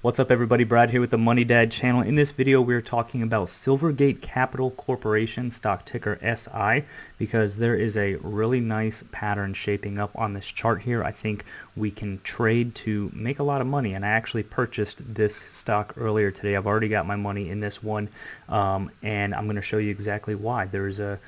What's up everybody, Brad here with the Money Dad channel. In this video we're talking about Silvergate Capital Corporation, stock ticker SI, because there is a really nice pattern shaping up on this chart here. I think we can trade to make a lot of money, and I actually purchased this stock earlier today. I've already got my money in this one, and I'm going to show you exactly why. There's a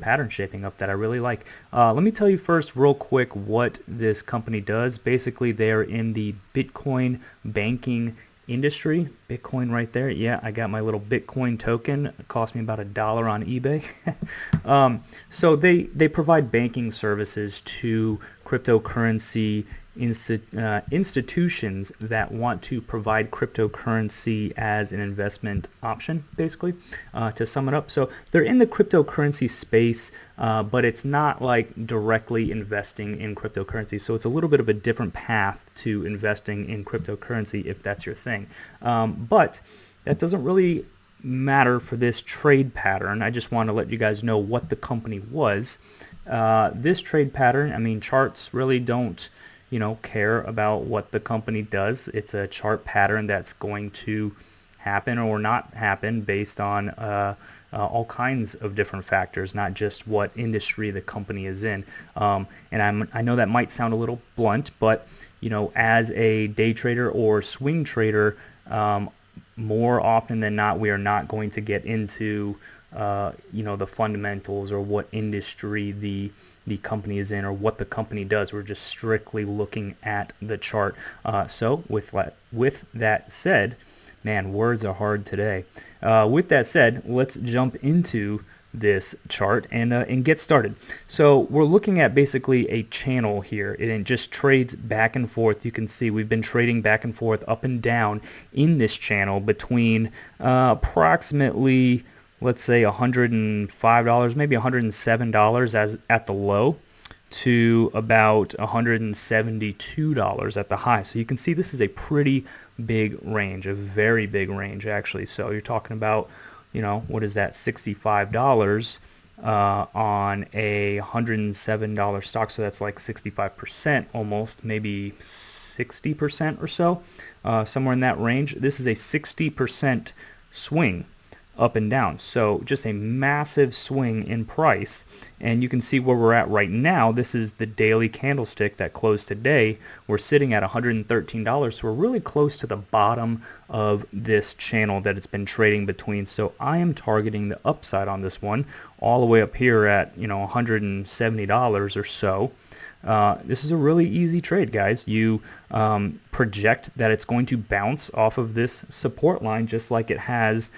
pattern shaping up that I really like. Let me tell you first real quick what this company does. Basically, they're in the Bitcoin banking industry. Bitcoin right there. Yeah, I got my little Bitcoin token. It cost me about $1 on eBay. So they provide banking services to cryptocurrency institutions that want to provide cryptocurrency as an investment option, basically, to sum it up. So they're in the cryptocurrency space, but it's not like directly investing in cryptocurrency. So it's a little bit of a different path to investing in cryptocurrency if that's your thing. But that doesn't really matter for this trade pattern. I just want to let you guys know what the company was. This trade pattern, I mean, charts really don't care about what the company does. It's a chart pattern that's going to happen or not happen based on all kinds of different factors, not just what industry the company is in. And I know that might sound a little blunt, but as a day trader or swing trader, more often than not, we are not going to get into the fundamentals or what industry the company is in or what the company does. We're just strictly looking at the chart. So with that said, man, words are hard today. With that said, let's jump into this chart and get started. So we're looking at basically a channel here. It just trades back and forth. You can see we've been trading back and forth up and down in this channel between approximately, let's say, $105, maybe $107 as at the low, to about $172 at the high. So you can see this is a pretty big range, a very big range actually. So you're talking about, what is that, $65 on a $107 stock. So that's like 65% almost, maybe 60% or so, somewhere in that range. This is a 60% swing up and down, so just a massive swing in price. And you can see where we're at right now. This is the daily candlestick that closed today. We're sitting at $113, so we're really close to the bottom of this channel that it's been trading between. So I am targeting the upside on this one all the way up here at $170 or so. This is a really easy trade, guys. You project that it's going to bounce off of this support line just like it has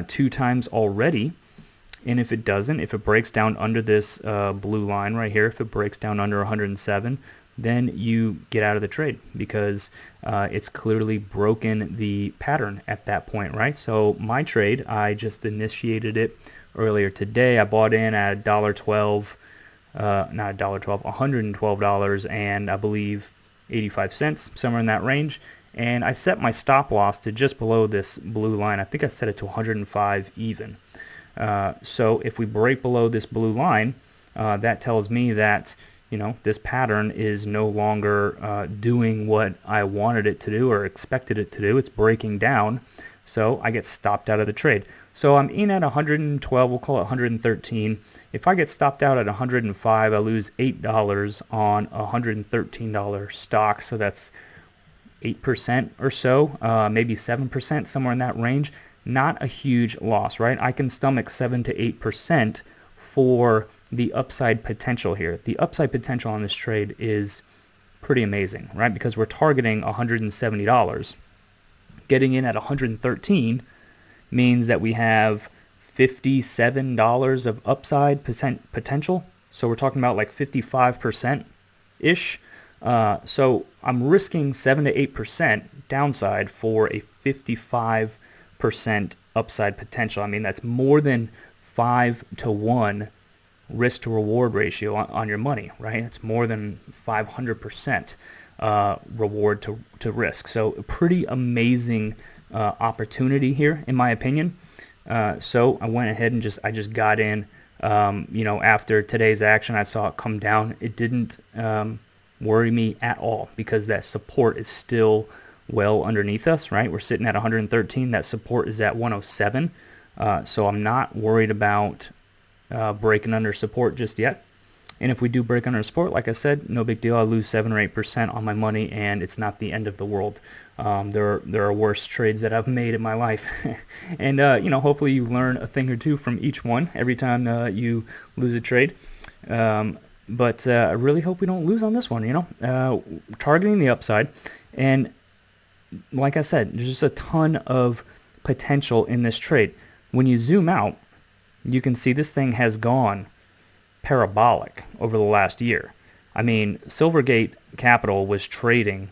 2 times already. And if it doesn't, if it breaks down under this blue line right here, if it breaks down under 107, then you get out of the trade because it's clearly broken the pattern at that point, right? So my trade, I just initiated it earlier today. I bought in at $1.12, not $1.12, $112, and I believe 85 cents, somewhere in that range. And I set my stop loss to just below this blue line. I think I set it to 105 even. So if we break below this blue line, that tells me that this pattern is no longer doing what I wanted it to do or expected it to do. It's breaking down, so I get stopped out of the trade. So I'm in at 112, we'll call it 113. If I get stopped out at 105, I lose $8 on a $113 stock, so that's 8% or so, maybe 7%, somewhere in that range. Not a huge loss, right? I can stomach 7 to 8% for the upside potential here. The upside potential on this trade is pretty amazing, right? Because we're targeting $170. Getting in at 113 means that we have $57 of upside potential. So we're talking about like 55%-ish. So I'm risking 7 to 8% downside for a 55% upside potential. I mean, that's more than 5 to 1 risk to reward ratio on your money, right? It's more than 500% reward to risk. So a pretty amazing opportunity here, in my opinion. So I went ahead and I just got in. After today's action, I saw it come down. It didn't worry me at all because that support is still well underneath us, right? We're sitting at 113. That support is at 107. So I'm not worried about breaking under support just yet. And if we do break under support, like I said, no big deal. I lose 7 or 8% on my money, and it's not the end of the world. There are worse trades that I've made in my life. And, hopefully you learn a thing or two from each one every time you lose a trade. But I really hope we don't lose on this one, targeting the upside. And like I said, there's just a ton of potential in this trade. When you zoom out, you can see this thing has gone parabolic over the last year. I mean, Silvergate Capital was trading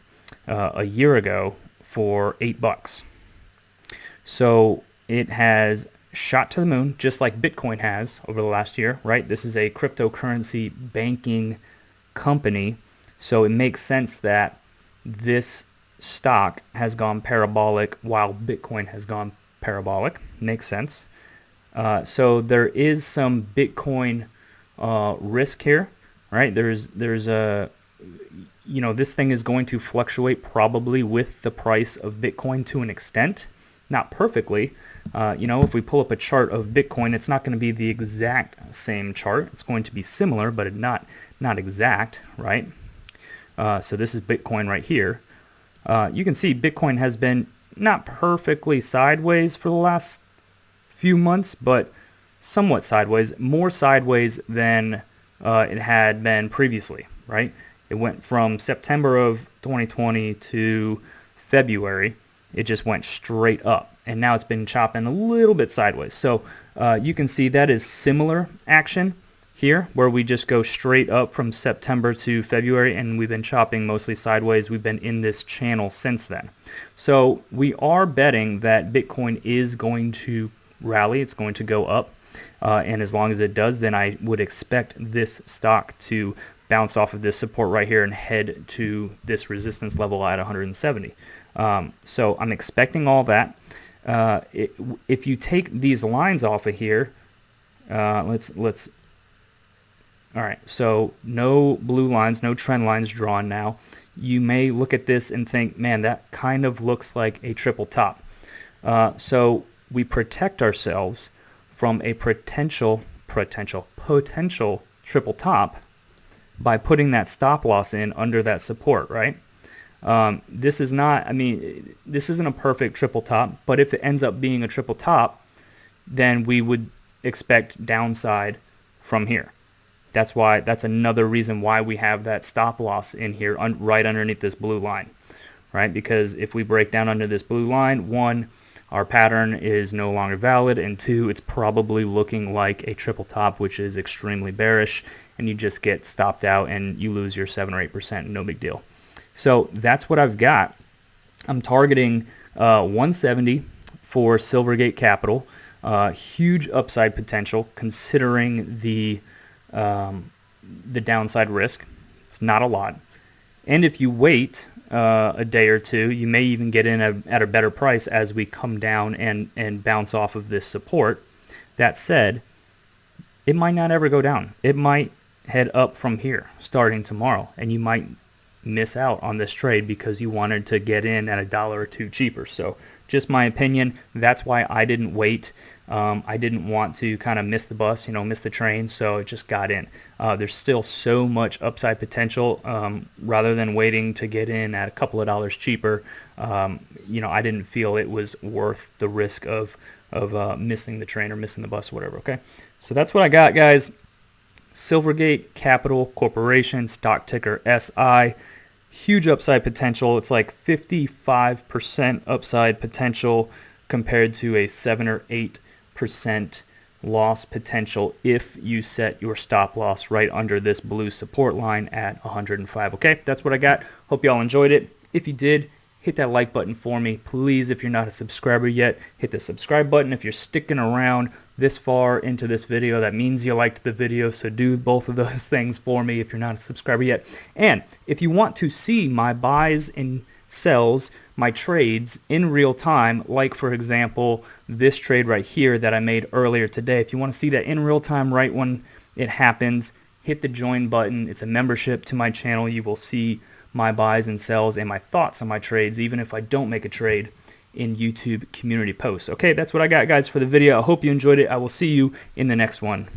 a year ago for $8. So it has shot to the moon, just like Bitcoin has over the last year, right? This is a cryptocurrency banking company, so it makes sense that this stock has gone parabolic while Bitcoin has gone parabolic. Makes sense. So there is some Bitcoin risk here, right? There's a, this thing is going to fluctuate probably with the price of Bitcoin to an extent, not perfectly. If we pull up a chart of Bitcoin, it's not going to be the exact same chart. It's going to be similar, but not exact, right? So this is Bitcoin right here. You can see Bitcoin has been not perfectly sideways for the last few months, but somewhat sideways, more sideways than it had been previously, right? It went from September of 2020 to February. It just went straight up, and now it's been chopping a little bit sideways. So you can see that is similar action here, where we just go straight up from September to February, and we've been chopping mostly sideways. We've been in this channel since then. So we are betting that Bitcoin is going to rally. It's going to go up. And as long as it does, then I would expect this stock to bounce off of this support right here and head to this resistance level at 170. So I'm expecting all that. If you take these lines off of here, all right, so no blue lines, no trend lines drawn now. You may look at this and think, man, that kind of looks like a triple top. So we protect ourselves from a potential triple top by putting that stop loss in under that support, right? This is not, this isn't a perfect triple top, but if it ends up being a triple top, then we would expect downside from here. That's another reason why we have that stop loss in here right underneath this blue line, right? Because if we break down under this blue line, one, our pattern is no longer valid, and two, it's probably looking like a triple top, which is extremely bearish, and you just get stopped out and you lose your 7 or 8%, no big deal. So that's what I've got. I'm targeting 170 for Silvergate Capital. Huge upside potential considering the downside risk. It's not a lot. And if you wait a day or two, you may even get in at a better price as we come down and bounce off of this support. That said, it might not ever go down. It might head up from here starting tomorrow, and you might miss out on this trade because you wanted to get in at $1 or $2 cheaper. So just my opinion. That's why I didn't wait. I didn't want to kind of miss the bus, miss the train, so it just got in. There's still so much upside potential. Rather than waiting to get in at a couple of dollars cheaper, I didn't feel it was worth the risk of missing the train or missing the bus or whatever, okay? So that's what I got, guys. Silvergate Capital Corporation, stock ticker SI. Huge upside potential. It's like 55% upside potential compared to a 7 or 8% loss potential if you set your stop loss right under this blue support line at 105. Okay, that's what I got. Hope y'all enjoyed it. If you did, hit that like button for me. Please, if you're not a subscriber yet, hit the subscribe button. If you're sticking around this far into this video, that means you liked the video, so do both of those things for me if you're not a subscriber yet. And if you want to see my buys and sells, my trades in real time, like for example this trade right here that I made earlier today, if you want to see that in real time right when it happens, hit the join button. It's a membership to my channel. You will see my buys and sells and my thoughts on my trades, even if I don't make a trade, in YouTube community posts. Okay, that's what I got, guys, for the video. I hope you enjoyed it. I will see you in the next one.